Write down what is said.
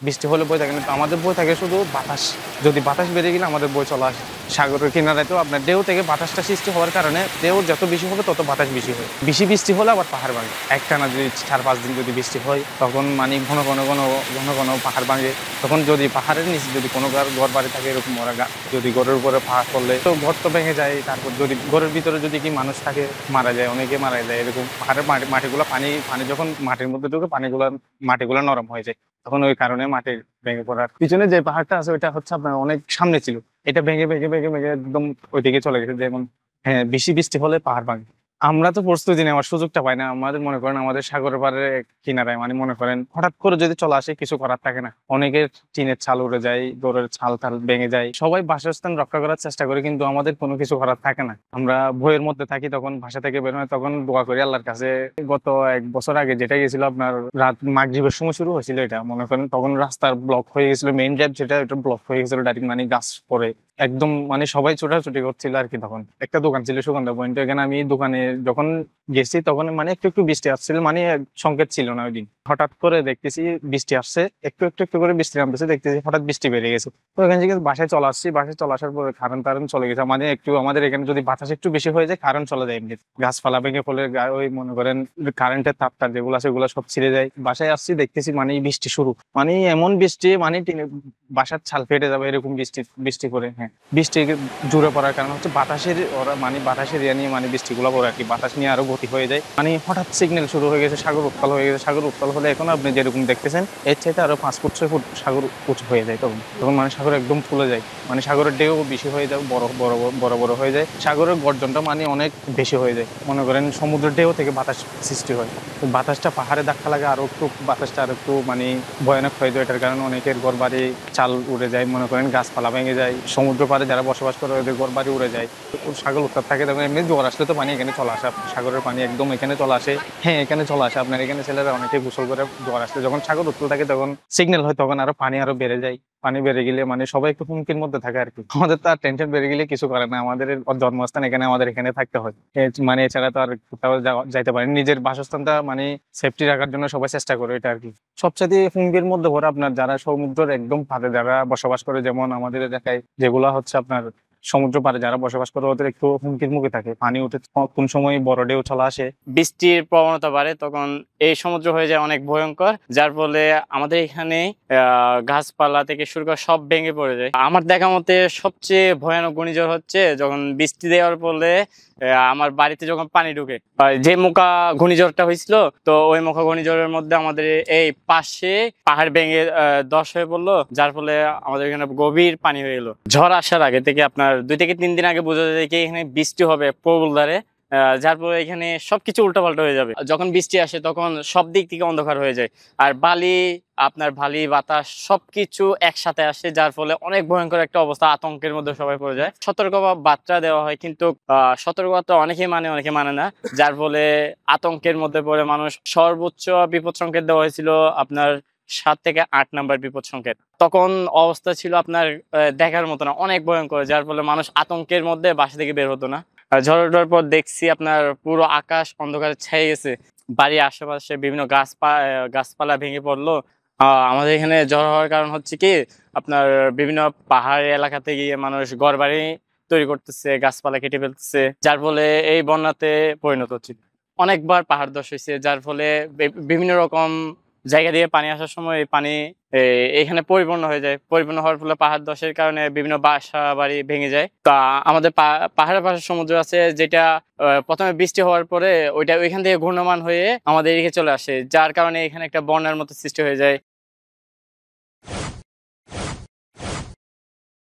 বৃষ্টি হলে বয়ে থাকে না, তো আমাদের বয়ে থাকে শুধু বাতাস। যদি বাতাস বেড়ে গেলে আমাদের বয়ে চলে আসে। সাগরের কিনারায় তো আপনার ঢেউ থেকে বাতাসটা সৃষ্টি হওয়ার কারণে ঢেউ যত বেশি হবে তত বাতাস বেশি হয়। বেশি বৃষ্টি হলে আবার পাহাড় ভাঙে। একটানা যদি 4-5 দিন যদি বৃষ্টি হয় তখন মানে ঘন ঘন ঘন ঘন ঘন পাহাড় ভাঙে। তখন যদি পাহাড়ের নিচে যদি কোনো ঘর বাড়ি থাকে এরকম ওরা যদি ঘরের উপরে পাহাড় পড়লে তো ঘর তো ভেঙে যায়। তারপর যদি ঘরের ভিতরে যদি কি মানুষ থাকে মারা যায়, অনেকে মারা যায়। এরকম পাহাড়ের মাটিগুলো পানি পানি যখন মাটির মধ্যে ঢুকে মাটিগুলো নরম হয়ে যায়, তখন ওই কারণে মাটি ভেঙে পড়ার পিছনে যে পাহাড়টা আছে ওইটা হচ্ছে আপনার অনেক সামনে ছিল। এটা ভেঙে ভেঙে ভেঙে ভেঙে একদম ওইদিকে চলে গেছে। যেমন হ্যাঁ, বেশি বৃষ্টি হলে পাহাড় ভাঙে। আমরা তো প্রস্তুতি নেওয়ার সুযোগটা পাই না। আমাদের মনে করেন আমাদের সাগরের পাড়ের কিনারায় মানে মনে করেন হঠাৎ করে যদি চলে আসে কিছু করার থাকে না। অনেকের টিনের ছাল উড়ে যায়, ঘরের ছাল টাল ভেঙে যায়, সবাই বাসস্থান রক্ষা করার চেষ্টা করে, কিন্তু আমাদের কোনো কিছু করার থাকে না। আমরা ভয়ের মধ্যে থাকি, তখন বাসা থেকে বের হয় তখন দোয়া করি আল্লাহর কাছে। গত 1 বছর আগে যেটা গেছিল আপনার রাত মাগরিবের সময় শুরু হয়েছিল, এটা মনে করেন তখন রাস্তার ব্লক হয়ে গেছিল, মেইন ড্রাইভ যেটা ওটা ব্লক হয়ে গেছিল ডাইরেক্ট, মানে গাছ পরে একদম মানে সবাই ছোটাছুটি করছিল আর কি। তখন একটা দোকান ছিল সুগন্ধা পয়েন্ট, এখানে আমি দোকানে যখন গেছি তখন মানে একটু একটু বৃষ্টি আসছিল, মানে সংকেত ছিল না ওই দিন। হঠাৎ করে দেখতেছি বৃষ্টি আসছে, একটু একটু একটু করে বৃষ্টি নামতেছে, দেখতেছি হঠাৎ বৃষ্টি বেড়ে গেছে। তো এখান থেকে বাসায় চলে আসছি, বাসায় চলে আসার পরে কারেন্ট চলে গেছে। মানে একটু আমাদের এখানে যদি বাতাস একটু বেশি হয়ে যায় কারেন্ট চলে যায় এমনি, গাছপালা ভেঙে ফলে ওই মনে করেন কারেন্টের তার যেগুলো আছে ওগুলো সব ছিঁড়ে যায়। বাসায় আসছি দেখতেছি মানে বৃষ্টি শুরু, মানে এমন বৃষ্টি মানে বাসার ছাল ফেটে যাবে এরকম বৃষ্টি বৃষ্টি করে। হ্যাঁ, বৃষ্টি জুড়ে পড়ার কারণ হচ্ছে বাতাসের ওরা মানে বাতাসের ইয়া নিয়ে মানে বৃষ্টিগুলো পড়ে আর কি, বাতাস নিয়ে আরো গতি হয়ে যায়। মানে হঠাৎ সিগন্যাল শুরু হয়ে গেছে, সাগর উত্তাল হয়ে গেছে। সাগর উত্তাল হলে এখন আপনি যেরকম দেখতেছেন এর চাইতে আরো 5 ফুট 6 ফুট সাগর উঁচু হয়ে যায়। তখন তখন মানে সাগর একদম ফুলে যায়, মানে সাগরের ঢেউ বেশি হয়ে যায়, বড় বড় বড় বড় হয়ে যায়। সাগরের গর্জনটা মানে অনেক বেশি হয়ে যায়। মনে করেন সমুদ্রের ঢেউ থেকে বাতাস সৃষ্টি হয়, তো বাতাসটা পাহাড়ে ধাক্কা লাগে আরো একটু, বাতাসটা আরো একটু মানে ভয়ানক হয়ে যায়। এটার কারণে অনেকের ঘর বাড়ি চাল উড়ে যায়, মনে করেন গাছপালা ভেঙে যায়। সমুদ্র পাড়ে যারা বসবাস করে ওদের ঘর বাড়ি উড়ে যায়। সাগর উত্তাপ থাকে তখন এমনি জোয়ার আসলে তো পানি এখানে চলে আসে, সাগরের পানি একদম এখানে চলে আসে। হ্যাঁ, এখানে চলে আসে। আপনার এখানে ছেলেরা অনেকে গোসল করে জোয়ার আসলে, যখন সাগর উত্তাল থাকে তখন সিগন্যাল হয়, তখন আরো পানি আরো বেড়ে যায়। পানি বেড়ে গেলে মানে সবাই একটু হুমকির মধ্যে থাকে আর কি। আমাদের তো আর টেনশন বেড়ে গেলে কিছু করে না, আমাদের জন্মস্থান এখানে, আমাদের এখানে থাকতে হয়। মানে এছাড়া তো আর কোথাও যাইতে পারে। নিজের বাসস্থানটা মানে সেফটি রাখার জন্য সবাই চেষ্টা করে, এটা আর কি। সবচেয়ে হুমকির মধ্যে পড়ে আপনার যারা সমুদ্রের একদম পাড়ে যারা বসবাস করে, যেমন আমাদের এলাকায় যেগুলা হচ্ছে আপনার সমুদ্র পাড়ে যারা বসবাস করে ওদের একটু হুমকির মুখে থাকে। পানি উঠে কোন সময় বড় ঢেউ চলে আসে, বৃষ্টির প্রবণতা বাড়ে, তখন এই সমুদ্র হয়ে যায় অনেক ভয়ঙ্কর, যার ফলে আমাদের এখানে গাছপালা থেকে শুরু করে সব ভেঙে পড়ে যায়। আমার দেখা মতে সবচেয়ে ভয়ানক ঘূর্ণিঝড় হচ্ছে যখন বৃষ্টি দেওয়ার ফলে আমার বাড়িতে যখন পানি ঢুকে। যে মুখা ঘূর্ণিঝড়টা হয়েছিল, তো ওই মুখা ঘূর্ণিঝড়ের মধ্যে আমাদের এই পাশে পাহাড় ভেঙে ধস হয়ে পড়লো, যার ফলে আমাদের এখানে গভীর পানি হয়ে গেলো। ঝড় আসার আগে থেকে আপনার 2 থেকে 3 দিন আগে বোঝা যায় কি এখানে বৃষ্টি হবে প্রবল ধারে, যার ফলে এখানে সবকিছু উল্টাপাল্টা হয়ে যাবে। যখন বৃষ্টি আসে তখন সব দিক থেকে অন্ধকার হয়ে যায়, আর বালি বাতাস সবকিছু একসাথে আসে, যার ফলে অনেক ভয়ঙ্কর একটা অবস্থা, আতঙ্কের মধ্যে সবাই পড়ে যায়। সতর্ক বার্তা দেওয়া হয়, কিন্তু সতর্কবার্তা অনেকে মানে অনেকে মানে না, যার ফলে আতঙ্কের মধ্যে পড়ে মানুষ। সর্বোচ্চ বিপদ সংকেত দেওয়া হয়েছিল আপনার 7 থেকে 8 নাম্বার বিপদ সংকেত। তখন অবস্থা ছিল আপনার দেখার মতো না, অনেক ভয়ঙ্কর, যার ফলে মানুষ আতঙ্কের মধ্যে বাসা থেকে বের হতো না। আর ঝড়ের পর দেখছি আপনার পুরো আকাশ অন্ধকারে ছেয়ে গেছে, বাড়ির আশেপাশে বিভিন্ন গাছপালা ভেঙে পড়লো। আমাদের এখানে ঝড় হওয়ার কারণ হচ্ছে কি আপনার বিভিন্ন পাহাড়ি এলাকাতে গিয়ে মানুষ ঘরবাড়ি তৈরি করতেছে, গাছপালা কেটে ফেলতেছে, যার ফলে এই বন্যাতে পরিণত হচ্ছে। অনেকবার পাহাড় ধস হয়েছে, যার ফলে বিভিন্ন রকম জায়গা দিয়ে পানি আসার সময় এই পানি এখানে পরিপূর্ণ হয়ে যায়। পরিপূর্ণ হওয়ার ফলে পাহাড় ধসের কারণে বিভিন্ন বাসা বাড়ি ভেঙে যায়। তা আমাদের পাহাড়ের পাশে সমুদ্র আছে, যেটা প্রথমে বৃষ্টি হওয়ার পরে ওইখান থেকে ঘূর্ণমান হয়ে আমাদের এদিকে চলে আসে, যার কারণে এখানে একটা বন্যার মতো সৃষ্টি হয়ে যায়।